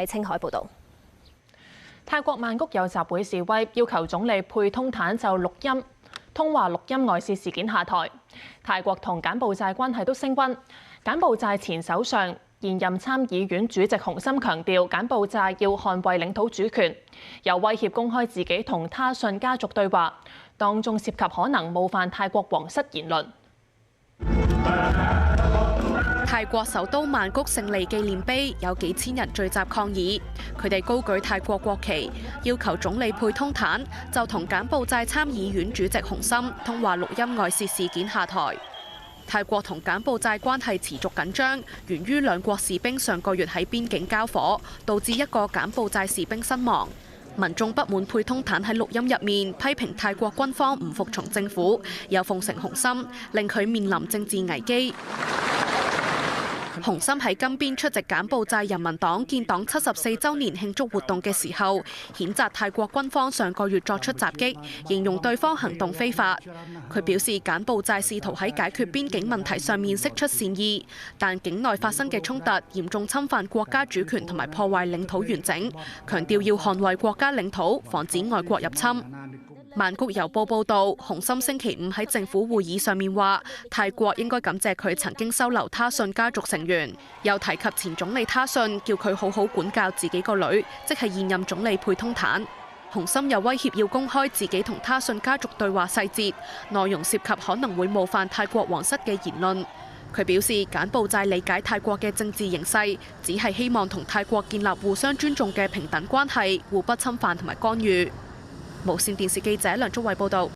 喺青海報導。泰國曼谷有集會示威，要求總理佩通坦就通話錄音外泄事件下台。泰國同柬埔寨關係都升溫。柬埔寨前首相、現任參議院主席洪森強調，柬埔寨要捍衛領土主權，又威脅公開自己同他信家族對話，當中涉及可能冒犯泰國皇室言論。泰國首都曼谷勝利紀念碑有幾千人聚集抗議，佢哋高舉泰國國旗，要求總理佩通坦就同柬埔寨參議院主席洪森通話錄音外泄事件下台。泰國同柬埔寨關係持續緊張，源於兩國士兵上個月喺邊境交火，導致一個柬埔寨士兵身亡。民眾不滿佩通坦喺錄音入面批評泰國軍方唔服從政府，又奉承洪森，令佢面臨政治危機。洪森喺金邊出席柬埔寨人民黨建黨74週年慶祝活動嘅時候，譴責泰國軍方上個月作出襲擊，形容對方行動非法。佢表示柬埔寨試圖喺解決邊境問題上面釋出善意，但境內發生嘅衝突嚴重侵犯國家主權同埋破壞領土完整，強調要捍衛國家領土，防止外國入侵。曼谷郵報報導，洪森星期五喺政府會議上面話，泰國應該感謝佢曾經收留他信家族成員，又提及前總理他信，叫佢好好管教自己個女，即係現任總理佩通坦。洪森又威脅要公開自己同他信家族對話細節，內容涉及可能會冒犯泰國皇室嘅言論。佢表示，柬埔寨理解泰國嘅政治形勢，只係希望同泰國建立互相尊重嘅平等關係，互不侵犯同埋干預。無線電視記者梁竹慧報導。